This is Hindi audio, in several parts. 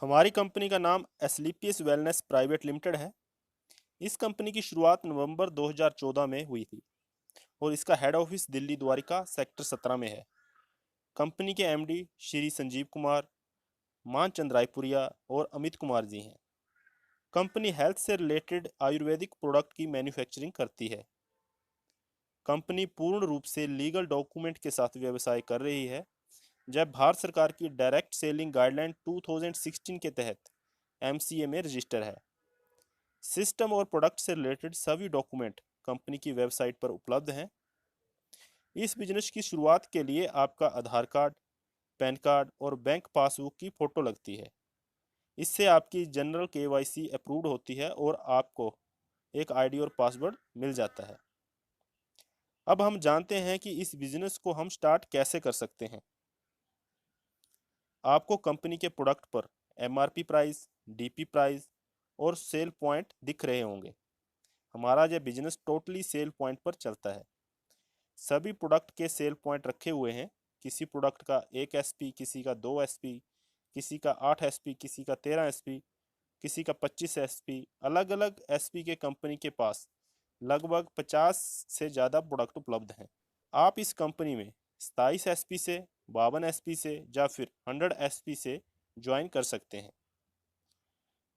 हमारी कंपनी का नाम एस्क्लेपियस वेलनेस प्राइवेट लिमिटेड है। इस कंपनी की शुरुआत नवंबर 2014 में हुई थी और इसका head office Delhi Dwarka sector 17 में है। कंपनी के एमडी श्री संजीव कुमार, मानचंद रायपुरिया और अमित कुमार जी हैं। कंपनी हेल्थ से रिलेटेड आयुर्वेदिक प्रोडक्ट की मैन्युफैक्चरिंग करती है। कंपनी पूर्ण रूप से लीगल डॉक्यूमेंट के साथ व्यवसाय कर रही है, जब भारत सरकार की डायरेक्ट सेलिंग गाइडलाइन 2016 के तहत एमसीए में रजिस्टर है। सिस्टम और प्रोडक्ट से रिलेटेड सभी डॉक्यूमेंट कंपनी की वेबसाइट पर उपलब्ध हैं। इस बिजनेस की शुरुआत के लिए आपका आधार कार्ड, पैन कार्ड और बैंक पासबुक की फ़ोटो लगती है। इससे आपकी जनरल केवाईसी अप्रूव्ड होती है और आपको एक आईडी और पासवर्ड मिल जाता है। अब हम जानते हैं कि इस बिजनेस को हम स्टार्ट कैसे कर सकते हैं। आपको कंपनी के प्रोडक्ट पर एमआरपी प्राइस, डीपी प्राइस और सेल पॉइंट दिख रहे होंगे। हमारा यह बिजनेस टोटली सेल पॉइंट पर चलता है। सभी प्रोडक्ट के सेल पॉइंट रखे हुए हैं। किसी प्रोडक्ट का 1 एसपी, किसी का 2 एसपी, किसी का 8 एसपी, किसी का 13 एसपी, किसी का 25 एसपी। अलग अलग एसपी के कंपनी के पास लगभग 50 से ज़्यादा प्रोडक्ट उपलब्ध हैं। आप इस कंपनी में 27 एसपी से, 52 एसपी से या फिर 100 एसपी से ज्वाइन कर सकते हैं।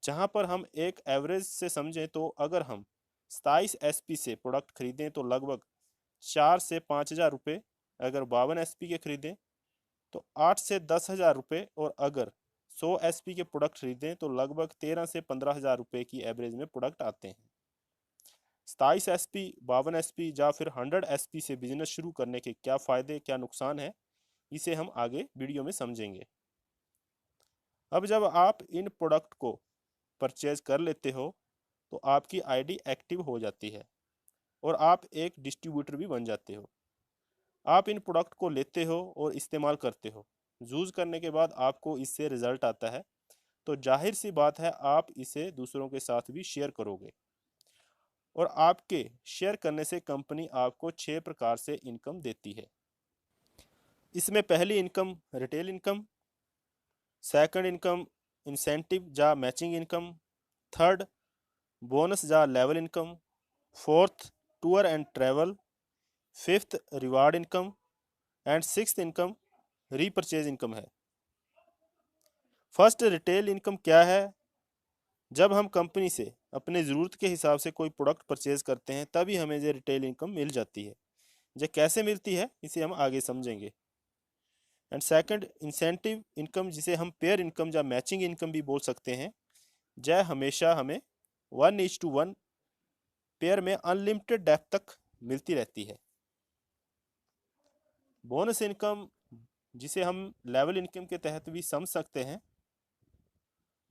जहां पर हम एक एवरेज से समझें तो अगर हम 27 एसपी से प्रोडक्ट खरीदें तो लगभग 4 से 5 हज़ार रुपये, अगर 52 एसपी के खरीदें तो 8 से 10 हज़ार रुपये, और अगर 100 एसपी के प्रोडक्ट खरीदें तो लगभग 13 से 15 हज़ार रुपये की एवरेज में प्रोडक्ट आते हैं। 27 एसपी, 52 एसपी या फिर 100 एसपी से बिजनेस शुरू करने के क्या फ़ायदे क्या नुकसान है, इसे हम आगे वीडियो में समझेंगे। अब जब आप इन प्रोडक्ट को परचेज कर लेते हो तो आपकी आईडी एक्टिव हो जाती है और आप एक डिस्ट्रीब्यूटर भी बन जाते हो। आप इन प्रोडक्ट को लेते हो और इस्तेमाल करते हो। यूज़ करने के बाद आपको इससे रिजल्ट आता है तो जाहिर सी बात है आप इसे दूसरों के साथ भी शेयर करोगे, और आपके शेयर करने से कंपनी आपको 6 प्रकार से इनकम देती है। इसमें पहली income retail income, second income incentive या मैचिंग इनकम, थर्ड बोनस या level income, fourth tour and travel, fifth reward income and sixth income repurchase income है। फर्स्ट रिटेल इनकम क्या है? जब हम कंपनी से अपने ज़रूरत के हिसाब से कोई प्रोडक्ट परचेज करते हैं तभी हमें ये रिटेल इनकम मिल जाती है। ये कैसे मिलती है इसे हम आगे समझेंगे। एंड सेकंड इंसेंटिव इनकम, जिसे हम पेयर इनकम या मैचिंग इनकम भी बोल सकते हैं। यह हमेशा हमें 1:1 पेयर में अनलिमिटेड डेप्थ तक मिलती रहती है। बोनस इनकम, जिसे हम लेवल इनकम के तहत भी समझ सकते हैं,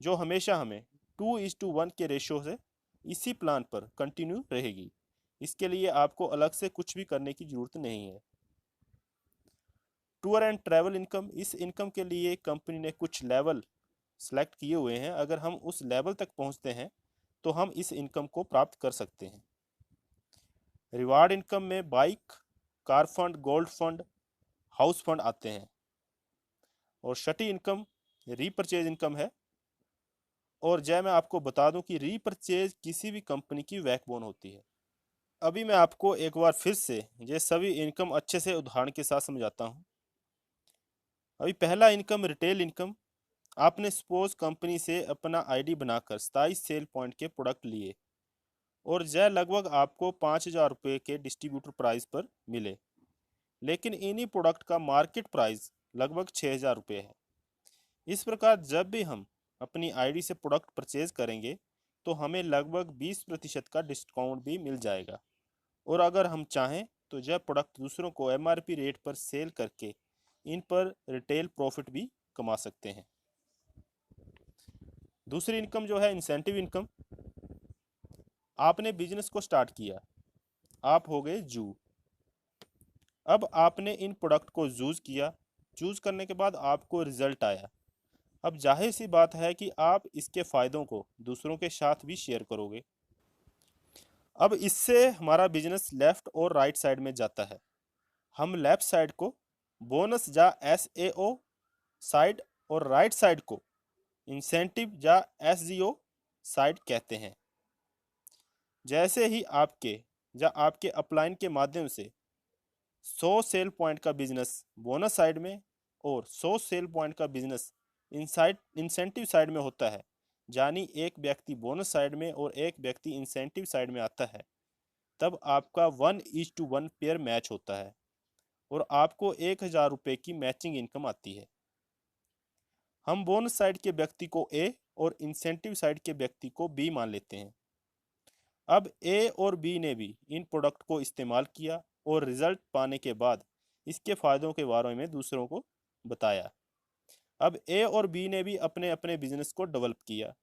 जो हमेशा हमें 2:1 के रेशो से इसी प्लान पर कंटिन्यू रहेगी। इसके लिए आपको अलग से कुछ भी करने की ज़रूरत नहीं है। टूर एंड ट्रैवल इनकम, इस इनकम के लिए कंपनी ने कुछ लेवल सेलेक्ट किए हुए हैं। अगर हम उस लेवल तक पहुंचते हैं तो हम इस इनकम को प्राप्त कर सकते हैं। रिवार्ड इनकम में bike, car fund, gold fund, house fund आते हैं। और छठी इनकम रीपरचेज इनकम है। और जय मैं आपको बता दूं कि रीपरचेज किसी भी कंपनी की बैकबोन होती है। अभी मैं आपको एक बार फिर से ये सभी इनकम अच्छे से उदाहरण के साथ समझाता हूं। अभी पहला इनकम रिटेल इनकम। आपने सपोज कंपनी से अपना आईडी बनाकर 27 सेल पॉइंट के प्रोडक्ट लिए और यह लगभग आपको 5,000 रुपये के डिस्ट्रीब्यूटर प्राइस पर मिले, लेकिन इन्हीं प्रोडक्ट का मार्केट प्राइस लगभग 6,000 रुपये है। इस प्रकार जब भी हम अपनी आईडी से प्रोडक्ट परचेज करेंगे तो हमें लगभग 20% का डिस्काउंट भी मिल जाएगा, और अगर हम चाहें तो यह प्रोडक्ट दूसरों को एमआरपी रेट पर सेल करके इन पर रिटेल प्रॉफिट भी कमा सकते हैं। दूसरी इनकम जो है इंसेंटिव इनकम। आपने बिजनेस को स्टार्ट किया, आप हो गए जू। अब आपने इन प्रोडक्ट को यूज़ किया, यूज़ करने के बाद आपको रिजल्ट आया। अब जाहिर सी बात है कि आप इसके फ़ायदों को दूसरों के साथ भी शेयर करोगे। अब इससे हमारा बिजनेस लेफ़्ट और राइट साइड में जाता है। हम लेफ़्ट साइड को बोनस या एसएओ साइड और राइट साइड को इंसेंटिव या एसजीओ साइड कहते हैं। जैसे ही आपके अपलाइन के माध्यम से 100 सेल पॉइंट का बिजनेस बोनस साइड में और 100 सेल पॉइंट का बिजनेस इंसेंटिव साइड में होता है, यानी एक व्यक्ति बोनस साइड में और एक व्यक्ति इंसेंटिव साइड में आता है, तब आपका 1:1 पेयर मैच होता है और आपको 1000 रुपये की मैचिंग इनकम आती है। हम बोनस साइड के व्यक्ति को ए और इंसेंटिव साइड के व्यक्ति को बी मान लेते हैं। अब ए और बी ने भी इन प्रोडक्ट को इस्तेमाल किया और रिजल्ट पाने के बाद इसके फ़ायदों के बारे में दूसरों को बताया। अब ए और बी ने भी अपने अपने बिजनेस को डेवलप किया,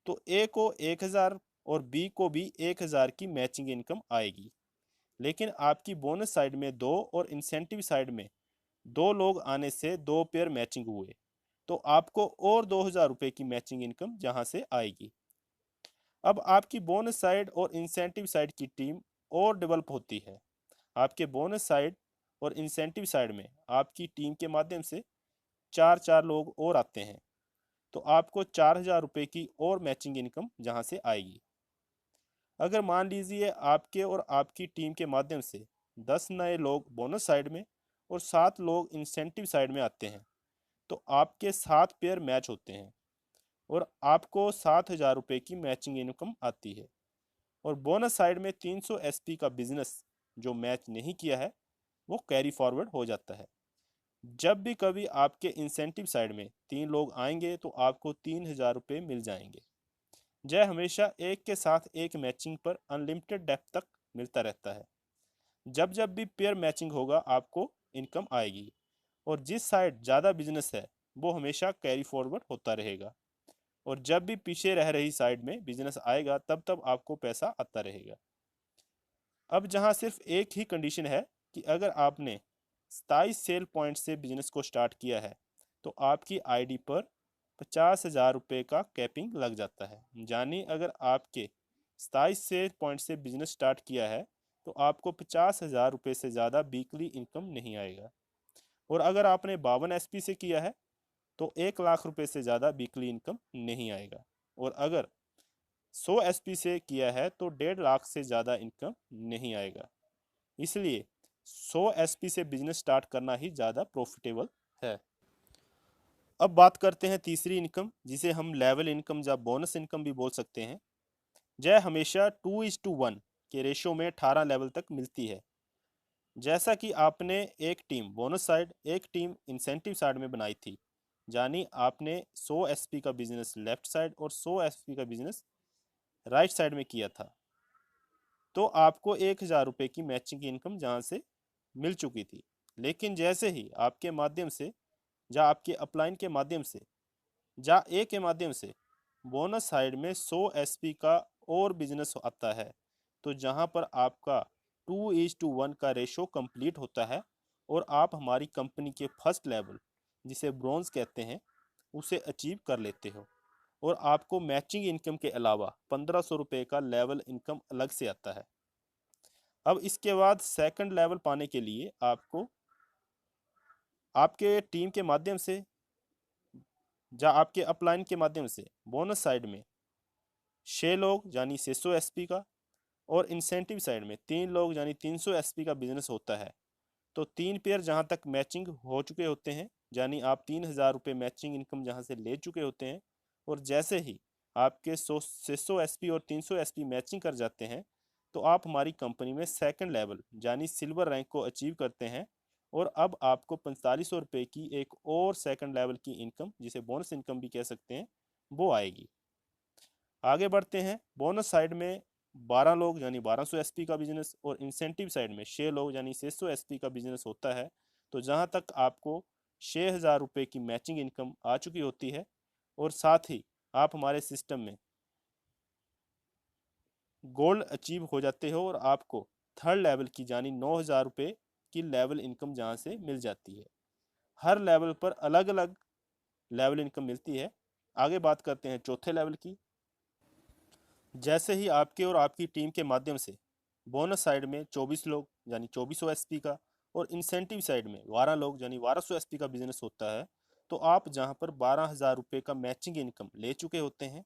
तो ए को 1000 और बी को भी 1000 की मैचिंग इनकम आएगी। लेकिन आपकी बोनस साइड में 2 और इंसेंटिव साइड में 2 लोग आने से 2 पेयर मैचिंग हुए, तो आपको और 2000 रुपये की मैचिंग इनकम जहां से आएगी। अब आपकी बोनस साइड और इंसेंटिव साइड की टीम और डेवलप होती है। आपके बोनस साइड और इंसेंटिव साइड में आपकी टीम के माध्यम से 4 लोग और आते हैं, तो आपको 4000 रुपये की और मैचिंग इनकम जहां से आएगी। अगर मान लीजिए आपके और आपकी टीम के माध्यम से 10 नए लोग बोनस साइड में और 7 लोग इंसेंटिव साइड में आते हैं, तो आपके 7 पेयर मैच होते हैं और आपको 7000 रुपये की मैचिंग इनकम आती है। और बोनस साइड में 300 एसपी का बिजनेस जो मैच नहीं किया है वो कैरी फॉरवर्ड हो जाता है। जब भी कभी आपके इंसेंटिव साइड में 3 लोग आएंगे तो आपको 3000 रुपये मिल जाएंगे। यह हमेशा एक के साथ एक मैचिंग पर अनलिमिटेड डेप्थ तक मिलता रहता है। जब जब भी पेयर मैचिंग होगा आपको इनकम आएगी और जिस साइड ज़्यादा बिजनेस है वो हमेशा कैरी फॉरवर्ड होता रहेगा और जब भी पीछे रह रही साइड में बिजनेस आएगा तब तब आपको पैसा आता रहेगा। अब जहां सिर्फ एक ही कंडीशन है कि अगर आपने 27 सेल पॉइंट से बिजनेस को स्टार्ट किया है तो आपकी आईडी पर 50,000 रुपये का कैपिंग लग जाता है। यानी अगर आपके 27 सेल पॉइंट से बिजनेस स्टार्ट किया है तो आपको 50,000 रुपये से ज़्यादा वीकली इनकम नहीं आएगा। और अगर आपने 52 एसपी से किया है तो 1 लाख रुपये से ज़्यादा वीकली इनकम नहीं आएगा। और अगर 100 एसपी से किया है तो 1.5 लाख से ज़्यादा इनकम नहीं आएगा। इसलिए 100 एसपी से बिजनेस स्टार्ट करना ही ज़्यादा प्रॉफिटेबल है। अब बात करते हैं तीसरी इनकम, जिसे हम लेवल इनकम या बोनस इनकम भी बोल सकते हैं। यह हमेशा 2:1 के रेशो में 18 लेवल तक मिलती है। जैसा कि आपने एक टीम बोनस साइड एक टीम इंसेंटिव साइड में बनाई थी, यानी आपने 100 एसपी का बिजनेस लेफ्ट साइड और 100 एसपी का बिजनेस राइट साइड में किया था, तो आपको 1000 रुपये की मैचिंग इनकम जहाँ से मिल चुकी थी। लेकिन जैसे ही आपके माध्यम से या आपके अपलाइन के माध्यम से या ए के माध्यम से बोनस साइड में 100 एसपी का और बिजनेस आता है, तो जहाँ पर आपका 2:1 का रेशो कंप्लीट होता है और आप हमारी कंपनी के फर्स्ट लेवल जिसे ब्रॉन्ज कहते हैं उसे अचीव कर लेते हो और आपको मैचिंग इनकम के अलावा 1500 रुपये का लेवल इनकम अलग से आता है। अब इसके बाद सेकंड लेवल पाने के लिए आपको आपके टीम के माध्यम से या आपके अपलाइन के माध्यम से बोनस साइड में 6 लोग यानी 600 एसपी का और इंसेंटिव साइड में 3 लोग यानी 300 एसपी का बिजनेस होता है, तो 3 पेयर जहां तक मैचिंग हो चुके होते हैं, यानी आप 3000 रुपये मैचिंग इनकम जहां से ले चुके होते हैं और जैसे ही आपके 600 एसपी और 300 एसपी मैचिंग कर जाते हैं तो आप हमारी कंपनी में सेकंड लेवल यानी सिल्वर रैंक को अचीव करते हैं और अब आपको 4500 रुपये की एक और सेकंड लेवल की इनकम, जिसे बोनस इनकम भी कह सकते हैं, वो आएगी। आगे बढ़ते हैं। बोनस साइड में 12 लोग यानी 1200 एसपी का बिजनेस और इंसेंटिव साइड में 6 लोग यानी 600 एसपी का बिजनेस होता है, तो जहां तक आपको 6000 रुपये की मैचिंग इनकम आ चुकी होती है और साथ ही आप हमारे सिस्टम में गोल्ड अचीव हो जाते हो और आपको थर्ड लेवल की यानी 9000 रुपये की लेवल इनकम जहाँ से मिल जाती है। हर लेवल पर अलग अलग लेवल इनकम मिलती है। आगे बात करते हैं चौथे लेवल की। जैसे ही आपके और आपकी टीम के माध्यम से बोनस साइड में 24 लोग यानी 2400 एसपी का और इंसेंटिव साइड में 12 लोग यानी 1200 एसपी का बिजनेस होता है, तो आप जहां पर 12,000 रुपये का मैचिंग इनकम ले चुके होते हैं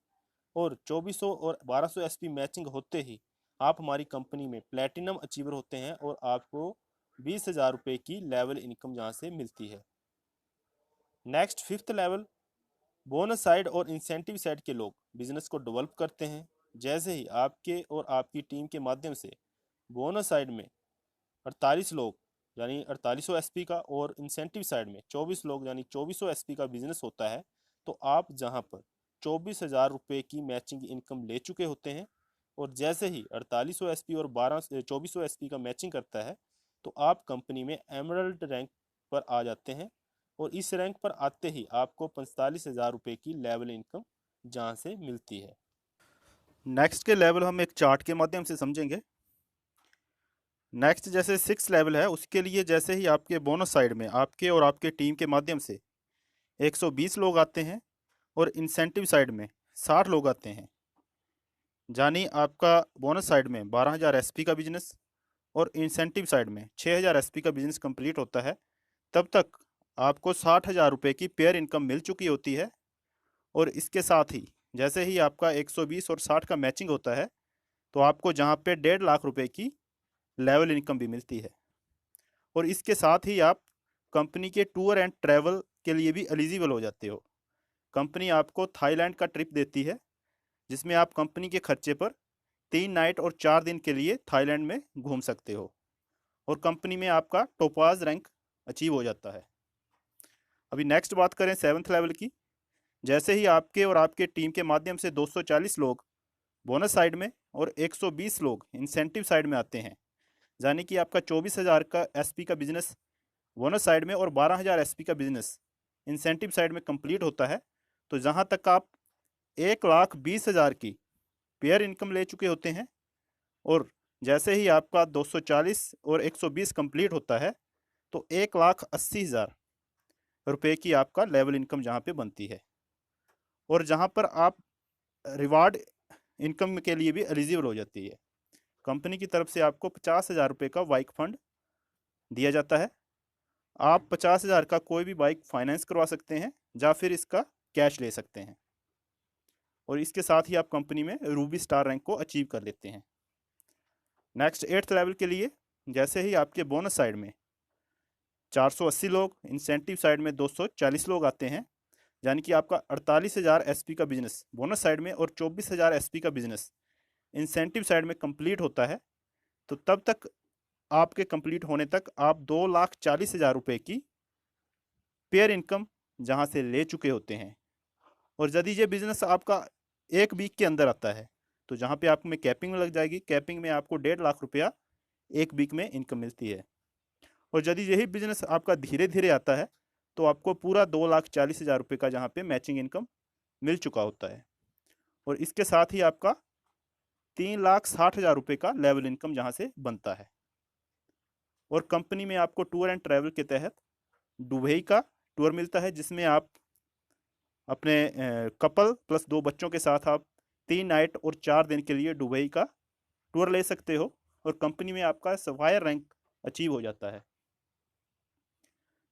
और 2400 और 1200 एसपी मैचिंग होते ही आप हमारी कंपनी में प्लेटिनम अचीवर होते हैं और आपको 20,000 रुपये की लेवल इनकम जहां से मिलती है। Next fifth level, bonus side और इंसेंटिव साइड के लोग बिजनेस को डेवलप करते हैं। जैसे ही आपके और आपकी टीम के माध्यम से बोनस साइड में 48 लोग यानी 4800 एसपी का और इंसेंटिव साइड में 24 लोग यानी 2400 एसपी का बिजनेस होता है, तो आप जहां पर 24,000 रुपये की मैचिंग इनकम ले चुके होते हैं और जैसे ही 4800 एसपी और 2400 एसपी का मैचिंग करता है तो आप कंपनी में एमरल्ड रैंक पर आ जाते हैं और इस रैंक पर आते ही आपको 45,000 रुपये की लेवल इनकम जहां से मिलती है। नेक्स्ट के लेवल हम एक चार्ट के माध्यम से समझेंगे। नेक्स्ट जैसे 6 लेवल है उसके लिए जैसे ही आपके बोनस साइड में आपके और आपके टीम के माध्यम से 120 लोग आते हैं और इंसेंटिव साइड में 60 लोग आते हैं, यानी आपका बोनस साइड में 12,000 एसपी का बिजनेस और इंसेंटिव साइड में 6,000 एसपी का बिजनेस कंप्लीट होता है, तब तक आपको 60,000 रुपये की पेयर इनकम मिल चुकी होती है। और इसके साथ ही जैसे ही आपका 120 और 60 का मैचिंग होता है तो आपको जहाँ पे 1.5 लाख रुपए की लेवल इनकम भी मिलती है। और इसके साथ ही आप कंपनी के टूर एंड ट्रैवल के लिए भी एलिजिबल हो जाते हो। कंपनी आपको थाईलैंड का ट्रिप देती है जिसमें आप कंपनी के खर्चे पर 3 नाइट और 4 दिन के लिए थाईलैंड में घूम सकते हो और कंपनी में आपका टोपाज रैंक अचीव हो जाता है। अभी नेक्स्ट बात करें 7th लेवल की। जैसे ही आपके और आपके टीम के माध्यम से 240 लोग बोनस साइड में और 120 लोग इंसेंटिव साइड में आते हैं, यानी कि आपका 24,000 का एसपी का बिजनेस बोनस साइड में और 12,000 एसपी का बिजनेस इंसेंटिव साइड में कंप्लीट होता है, तो जहां तक आप 1,20,000 की पेयर इनकम ले चुके होते हैं और जैसे ही आपका 240 और 120 कंप्लीट होता है तो 1,80,000 रुपये की आपका लेवल इनकम जहाँ पे बनती है। और जहाँ पर आप रिवार्ड इनकम के लिए भी एलिजिबल हो जाती है। कंपनी की तरफ से आपको 50,000 रुपये का बाइक फंड दिया जाता है। आप 50,000 का कोई भी बाइक फाइनेंस करवा सकते हैं या फिर इसका कैश ले सकते हैं और इसके साथ ही आप कंपनी में रूबी स्टार रैंक को अचीव कर लेते हैं। नेक्स्ट 8th लेवल के लिए जैसे ही आपके बोनस साइड में 480 लोग इंसेंटिव साइड में 240 लोग आते हैं, यानी कि आपका 48,000 एसपी का बिजनेस बोनस साइड में और 24,000 एसपी का बिजनेस इंसेंटिव साइड में कंप्लीट होता है, तो तब तक आपके कंप्लीट होने तक आप 2,40,000 रुपये की पेयर इनकम जहां से ले चुके होते हैं। और यदि ये बिजनेस आपका 1 वीक के अंदर आता है तो जहाँ पे आप में कैपिंग लग जाएगी, कैपिंग में आपको 1.5 लाख रुपया 1 वीक में इनकम मिलती है। और यदि यही बिजनेस आपका धीरे धीरे आता है तो आपको पूरा 2,40,000 रुपये का जहाँ पे मैचिंग इनकम मिल चुका होता है और इसके साथ ही आपका 3,60,000 रुपये का लेवल इनकम जहाँ से बनता है। और कंपनी में आपको टूर एंड ट्रैवल के तहत दुबई का टूर मिलता है जिसमें आप अपने कपल प्लस 2 बच्चों के साथ आप 3 नाइट और 4 दिन के लिए दुबई का टूर ले सकते हो और कंपनी में आपका सफायर रैंक अचीव हो जाता है।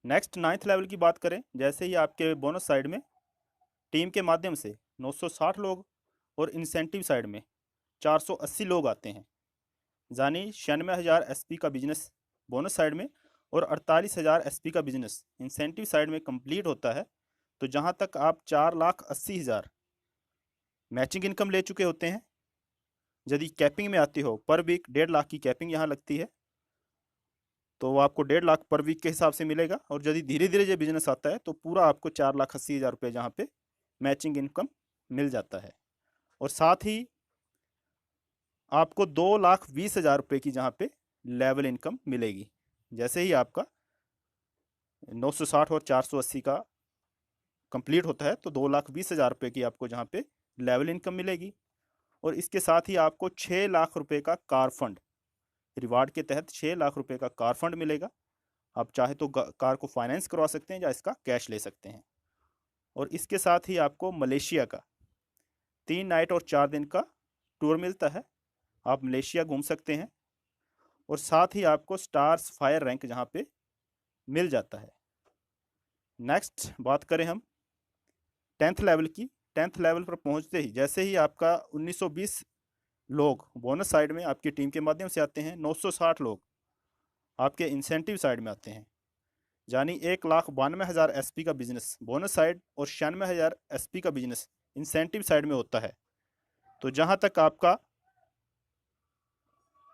नेक्स्ट 9th लेवल की बात करें, जैसे ही आपके बोनस साइड में टीम के माध्यम से 960 लोग और इंसेंटिव साइड में 480 लोग आते हैं, यानी 96,000 एसपी का बिजनेस बोनस साइड में और 48,000 एसपी का बिजनेस इंसेंटिव साइड में कंप्लीट होता है, तो जहां तक आप 4,80,000 मैचिंग इनकम ले चुके होते हैं। यदि कैपिंग में आती हो पर वीक 1.5 लाख की कैपिंग यहाँ लगती है तो वो आपको 1.5 लाख पर वीक के हिसाब से मिलेगा। और यदि धीरे धीरे ये बिजनेस आता है तो पूरा आपको 4,80,000 रुपये जहाँ पे मैचिंग इनकम मिल जाता है। और साथ ही आपको 2,20,000 रुपये की जहाँ पे लेवल इनकम मिलेगी। जैसे ही आपका 960 और 480 का कंप्लीट होता है तो 2,20,000 रुपये की आपको जहाँ पे लेवल इनकम मिलेगी। और इसके साथ ही आपको 6 लाख रुपए का कार फंड रिवार्ड के तहत 6 लाख रुपए का कार फंड मिलेगा। आप चाहे तो कार को फाइनेंस करवा सकते हैं या इसका कैश ले सकते हैं। और इसके साथ ही आपको मलेशिया का 3 नाइट और 4 दिन का टूर मिलता है, आप मलेशिया घूम सकते हैं। और साथ ही आपको स्टार्स फायर रैंक जहाँ पे मिल जाता है। नेक्स्ट बात करें हम 10th लेवल की। 10th लेवल पर पहुंचते ही जैसे ही आपका 1920 लोग बोनस साइड में आपकी टीम के माध्यम से आते हैं, 960 लोग आपके इंसेंटिव साइड में आते हैं, यानी 1,92,000 एसपी का बिजनेस बोनस साइड और 96,000 एसपी का बिजनेस इंसेंटिव साइड में होता है। तो जहां तक आपका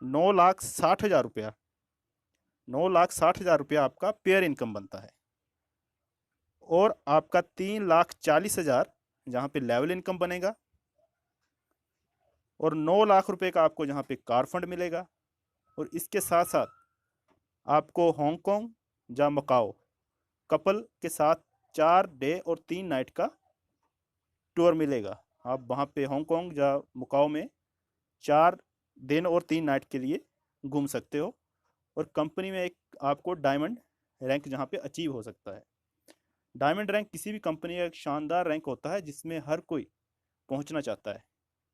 9,60,000 रुपया 9,60,000 रुपया आपका पेयर इनकम बनता है, और आपका 3,40,000 जहाँ पे लेवल इनकम बनेगा, और 9 लाख रुपए का आपको जहाँ पे कार फंड मिलेगा। और इसके साथ साथ आपको हांगकांग या मकाओ कपल के साथ 4 डे और 3 नाइट का टूर मिलेगा। आप वहाँ पे हांगकांग या मकाओ में 4 दिन और 3 नाइट के लिए घूम सकते हो, और कंपनी में एक आपको डायमंड रैंक जहाँ पे अचीव हो सकता है। डायमंड रैंक किसी भी कंपनी का एक शानदार रैंक होता है जिसमें हर कोई पहुंचना चाहता है।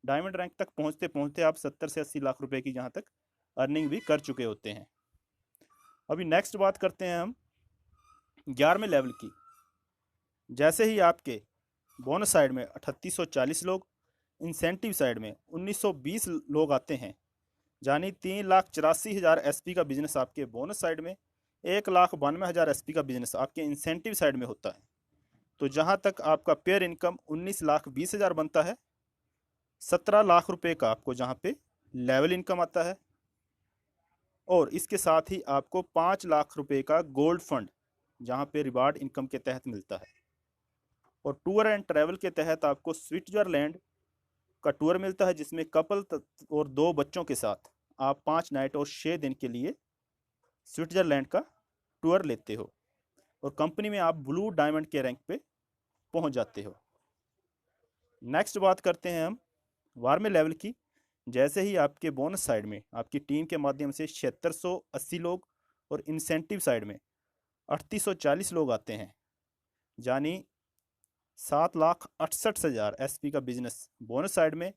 डायमंड रैंक तक पहुंचते पहुंचते आप 70 से 80 लाख रुपए की जहां तक अर्निंग भी कर चुके होते हैं। अभी नेक्स्ट बात करते हैं हम 11वें लेवल की। जैसे ही आपके बोनस साइड में 3840 लोग, इंसेंटिव साइड में 1920 लोग आते हैं, यानी 3,84,000 एसपी का बिजनेस आपके बोनस साइड में, 1,92,000 एसपी का बिजनेस आपके इंसेंटिव साइड में होता है। तो जहां तक आपका पेयर इनकम 19,20,000 बनता है, 17 लाख रुपए का आपको जहाँ पे लेवल इनकम आता है, और इसके साथ ही आपको 5 लाख रुपए का गोल्ड फंड जहाँ पे रिवार्ड इनकम के तहत मिलता है। और टूर एंड ट्रैवल के तहत आपको स्विट्जरलैंड का टूर मिलता है, जिसमें कपल और 2 बच्चों के साथ आप 5 नाइट और 6 दिन के लिए स्विट्जरलैंड का टूर लेते हो, और कंपनी में आप ब्लू डायमंड के रैंक पे पहुंच जाते हो। नेक्स्ट बात करते हैं हम 12वें लेवल की। जैसे ही आपके बोनस साइड में आपकी टीम के माध्यम से 7680 लोग और इंसेंटिव साइड में 3840 लोग आते हैं, यानी 7,68,000 एसपी का बिजनेस बोनस साइड में,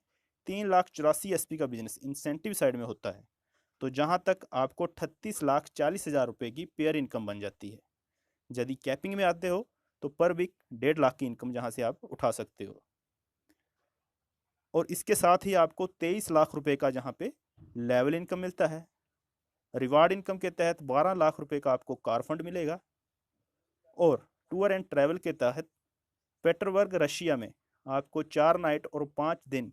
3,84,000 एसपी का बिजनेस इंसेंटिव साइड में होता है। तो जहां तक आपको 38,40,000 रुपए की पेयर इनकम बन जाती है। यदि कैपिंग में आते हो तो पर वीक 1.5 लाख की इनकम जहां से आप उठा सकते हो। और इसके साथ ही आपको 23 लाख रुपए का जहाँ पे लेवल इनकम मिलता है। रिवार्ड इनकम के तहत 12 लाख रुपए का आपको कार फंड मिलेगा, और टूर एंड ट्रैवल के तहत पेटरबर्ग रशिया में आपको 4 नाइट और 5 दिन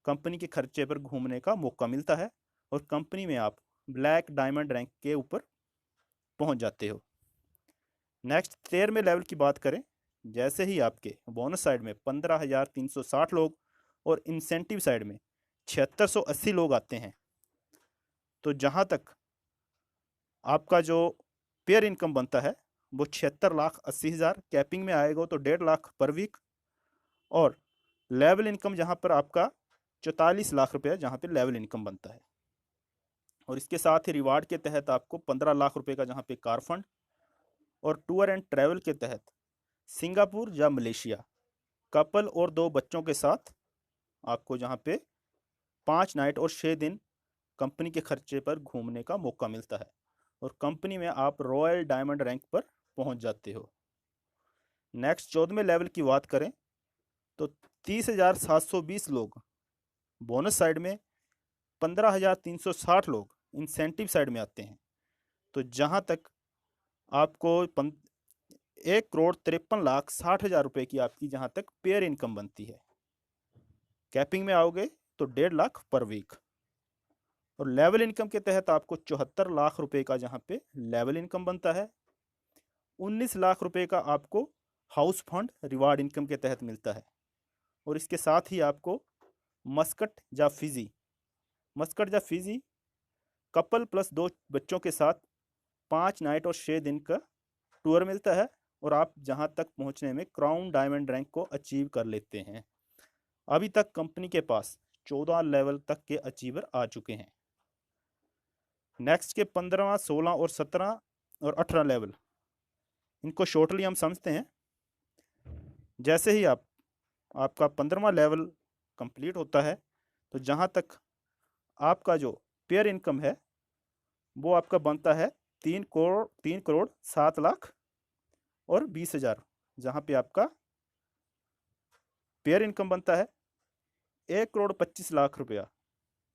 कंपनी के खर्चे पर घूमने का मौका मिलता है, और कंपनी में आप ब्लैक डायमंड रैंक के ऊपर पहुंच जाते हो। नेक्स्ट 13वें लेवल की बात करें। जैसे ही आपके बोनस साइड में 15,360 लोग और इंसेंटिव साइड में 7680 लोग आते हैं, तो जहां तक आपका जो पेयर इनकम बनता है वो 76,80,000, कैपिंग में आएगा तो 1.5 लाख पर वीक, और लेवल इनकम जहां पर आपका 44 लाख रुपया जहां पे लेवल इनकम बनता है। और इसके साथ ही रिवार्ड के तहत आपको 15 लाख रुपए का जहां पे कार फंड, और टूर एंड ट्रैवल के तहत सिंगापुर या मलेशिया कपल और 2 बच्चों के साथ आपको जहाँ पे 5 नाइट और 6 दिन कंपनी के खर्चे पर घूमने का मौका मिलता है, और कंपनी में आप रॉयल डायमंड रैंक पर पहुंच जाते हो। नेक्स्ट 14वें लेवल की बात करें तो 30,720 लोग बोनस साइड में, 15,360 लोग इंसेंटिव साइड में आते हैं। तो जहाँ तक आपको 1,53,60,000 रुपए की आपकी जहाँ तक पेयर इनकम बनती है। कैपिंग में आओगे तो 1.5 लाख पर वीक, और लेवल इनकम के तहत आपको 74 लाख रुपए का जहाँ पे लेवल इनकम बनता है। 19 लाख रुपए का आपको हाउस फंड रिवार्ड इनकम के तहत मिलता है, और इसके साथ ही आपको मस्कट या फिजी कपल प्लस 2 बच्चों के साथ 5 नाइट और 6 दिन का टूर मिलता है, और आप जहां तक पहुंचने में क्राउन डायमंड रैंक को अचीव कर लेते हैं। अभी तक कंपनी के पास 14 लेवल तक के अचीवर आ चुके हैं। नेक्स्ट के 15, 16 और 17 और 18 लेवल, इनको शॉर्टली हम समझते हैं। जैसे ही आपका 15वां लेवल कंप्लीट होता है, तो जहाँ तक आपका जो पेयर इनकम है वो आपका बनता है 3 करोड़ 7 लाख और 20,000 जहाँ पे आपका पेयर इनकम बनता है 1,25,00,000 रुपया।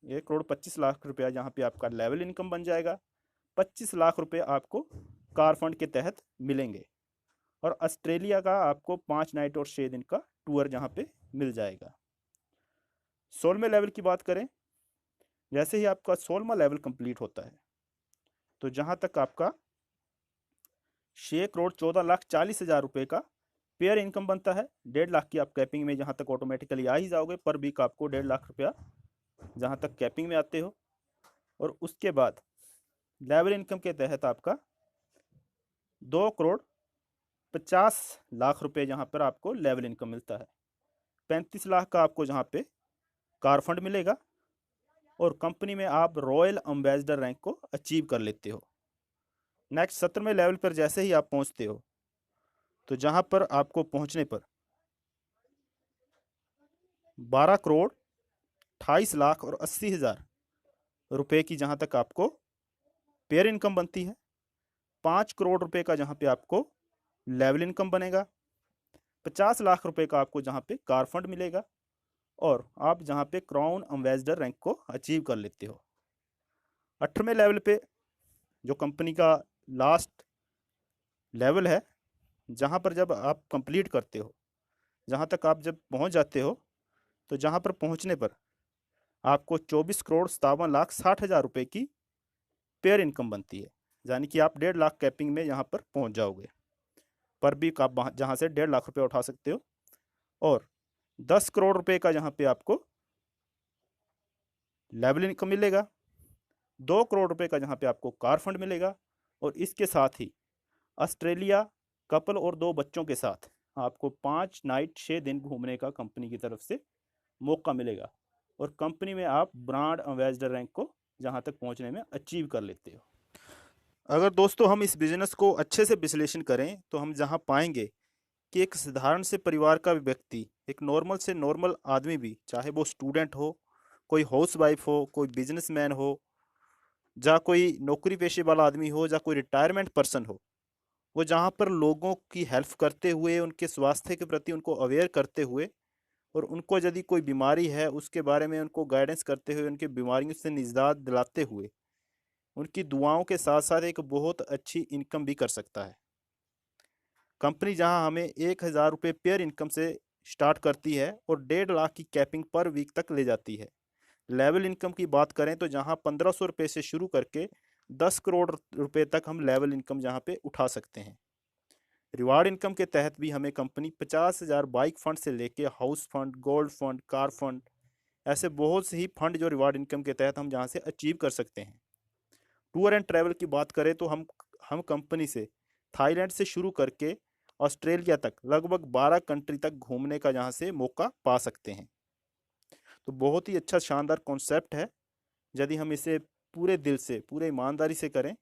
1,25,00,000 रुपया जहाँ पे आपका लेवल इनकम बन जाएगा। 25,00,000 रुपये आपको कार फंड के तहत मिलेंगे। और ऑस्ट्रेलिया का आपको 5 नाइट और 6 दिन का टूर जहाँ पे मिल जाएगा। 16वें लेवल की बात करें, जैसे ही आपका 16वां लेवल कंप्लीट होता है तो जहाँ तक आपका 6,14,40,000 रुपये का पेयर इनकम बनता है। 1.5 लाख की आप कैपिंग में जहाँ तक ऑटोमेटिकली आ ही जाओगे, पर वीक आपको 1.5 लाख रुपया जहाँ तक कैपिंग में आते हो। और उसके बाद लेवल इनकम के तहत आपका 2,50,00,000 रुपये जहाँ पर आपको लेवल इनकम मिलता है। 35 लाख का आपको जहाँ पे कार फंड मिलेगा और कंपनी में आप रॉयल एम्बेसडर रैंक को अचीव कर लेते हो। नेक्स्ट 17वें लेवल पर जैसे ही आप पहुँचते हो तो जहाँ पर आपको पहुँचने पर 12,28,80,000 रुपये की जहाँ तक आपको पेयर इनकम बनती है। 5 करोड़ रुपए का जहाँ पे आपको लेवल इनकम बनेगा। 50 लाख रुपए का आपको जहाँ पे कार फंड मिलेगा और आप जहाँ पे क्राउन एम्बेसडर रैंक को अचीव कर लेते हो। 18वें लेवल पे जो कंपनी का लास्ट लेवल है, जहाँ पर जब आप कंप्लीट करते हो, जहाँ तक आप जब पहुँच जाते हो तो जहाँ पर पहुँचने पर आपको 24,57,60,000 रुपये की पेयर इनकम बनती है। यानी कि आप 1.5 लाख कैपिंग में यहाँ पर पहुँच जाओगे। पर वीक आप जहाँ से 1.5 लाख रुपये उठा सकते हो। और 10 करोड़ रुपए का जहाँ पे आपको लेवल इनकम मिलेगा। 2 करोड़ रुपए का जहाँ पे आपको कार फंड मिलेगा। और इसके साथ ही ऑस्ट्रेलिया कपल और 2 बच्चों के साथ आपको 5 नाइट 6 दिन घूमने का कंपनी की तरफ से मौका मिलेगा। और कंपनी में आप ब्रांड एम्बेसडर रैंक को जहाँ तक पहुँचने में अचीव कर लेते हो। अगर दोस्तों हम इस बिजनेस को अच्छे से विश्लेषण करें तो हम जहाँ पाएंगे कि एक साधारण से परिवार का व्यक्ति, एक नॉर्मल से नॉर्मल आदमी भी, चाहे वो स्टूडेंट हो, कोई हाउसवाइफ हो, कोई बिजनेसमैन हो, या कोई नौकरी पेशे वाला आदमी हो, या कोई रिटायरमेंट पर्सन हो, वो जहाँ पर लोगों की हेल्प करते हुए, उनके स्वास्थ्य के प्रति उनको अवेयर करते हुए और उनको यदि कोई बीमारी है उसके बारे में उनको गाइडेंस करते हुए, उनकी बीमारियों से निजात दिलाते हुए, उनकी दुआओं के साथ साथ एक बहुत अच्छी इनकम भी कर सकता है। कंपनी जहां हमें 1,000 रुपये पेयर इनकम से स्टार्ट करती है और 1.5 लाख की कैपिंग पर वीक तक ले जाती है। लेवल इनकम की बात करें तो जहां 1,500 रुपये से शुरू करके 10 करोड़ रुपए तक हम लेवल इनकम जहां पे उठा सकते हैं। रिवार्ड इनकम के तहत भी हमें कंपनी 50,000 बाइक फंड से लेके house fund, gold fund, car fund, ऐसे बहुत से ही फंड जो रिवार्ड इनकम के तहत हम जहाँ से अचीव कर सकते हैं। टूर एंड ट्रैवल की बात करें तो हम कंपनी से थाईलैंड से शुरू करके ऑस्ट्रेलिया तक लगभग 12 कंट्री तक घूमने का जहाँ से मौका पा सकते हैं। तो बहुत ही अच्छा शानदार कॉन्सेप्ट है। यदि हम इसे पूरे दिल से, पूरे ईमानदारी से करें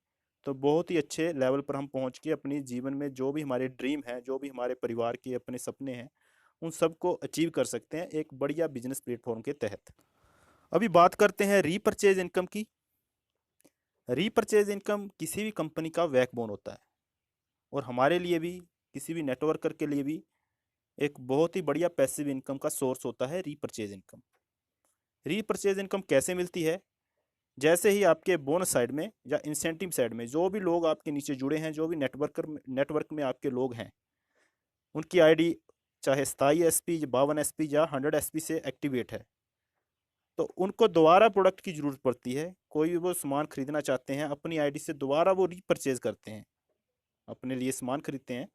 तो बहुत ही अच्छे लेवल पर हम पहुँच के अपनी जीवन में जो भी हमारे ड्रीम है, जो भी हमारे परिवार के अपने सपने हैं, उन सबको अचीव कर सकते हैं एक बढ़िया बिजनेस प्लेटफॉर्म के तहत। अभी बात करते हैं रीपरचेज इनकम की। रीपरचेज इनकम किसी भी कंपनी का बैकबोन होता है और हमारे लिए भी, किसी भी नेटवर्कर के लिए भी एक बहुत ही बढ़िया पैसिव इनकम का सोर्स होता है रीपरचेज इनकम। रीपरचेज इनकम कैसे मिलती है? जैसे ही आपके बोनस साइड में या इंसेंटिव साइड में जो भी लोग आपके नीचे जुड़े हैं, जो भी नेटवर्क में आपके लोग हैं, उनकी आईडी चाहे 27 SP, 52 SP या 100 SP से एक्टिवेट है, तो उनको दोबारा प्रोडक्ट की ज़रूरत पड़ती है। कोई भी वो सामान खरीदना चाहते हैं, अपनी आईडी से दोबारा वो रीपरचेज करते हैं, अपने लिए सामान खरीदते हैं।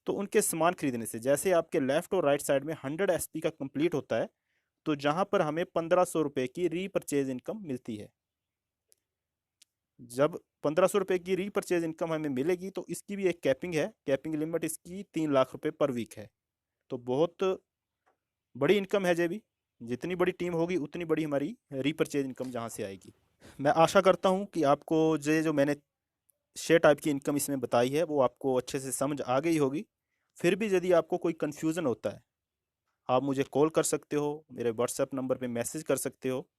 तो उनके सामान खरीदने से जैसे आपके लेफ्ट और राइट साइड में 100 SP का कंप्लीट होता है, तो जहाँ पर हमें 1,500 रुपये की रीपरचेज इनकम मिलती है। जब 1,500 रुपये की रीपरचेज इनकम हमें मिलेगी तो इसकी भी एक कैपिंग है। कैपिंग लिमिट इसकी 3 लाख रुपये पर वीक है। तो बहुत बड़ी इनकम है। जे भी जितनी बड़ी टीम होगी उतनी बड़ी हमारी रीपरचेज इनकम जहाँ से आएगी। मैं आशा करता हूँ कि आपको जो मैंने शेयर टाइप की इनकम इसमें बताई है वो आपको अच्छे से समझ आ गई होगी। फिर भी यदि आपको कोई कन्फ्यूज़न होता है, आप मुझे कॉल कर सकते हो, मेरे व्हाट्सएप नंबर पे मैसेज कर सकते हो।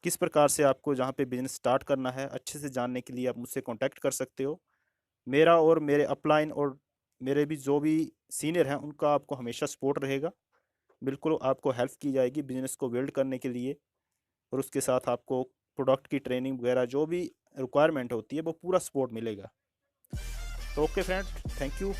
किस प्रकार से आपको जहाँ पे बिज़नेस स्टार्ट करना है अच्छे से जानने के लिए आप मुझसे कांटेक्ट कर सकते हो। मेरा और मेरे अपलाइन और मेरे भी जो भी सीनियर हैं उनका आपको हमेशा सपोर्ट रहेगा। बिल्कुल आपको हेल्प की जाएगी बिजनेस को बिल्ड करने के लिए, और उसके साथ आपको प्रोडक्ट की ट्रेनिंग वगैरह जो भी रिक्वायरमेंट होती है वो पूरा सपोर्ट मिलेगा। तो ओके फ्रेंड, थैंक यू।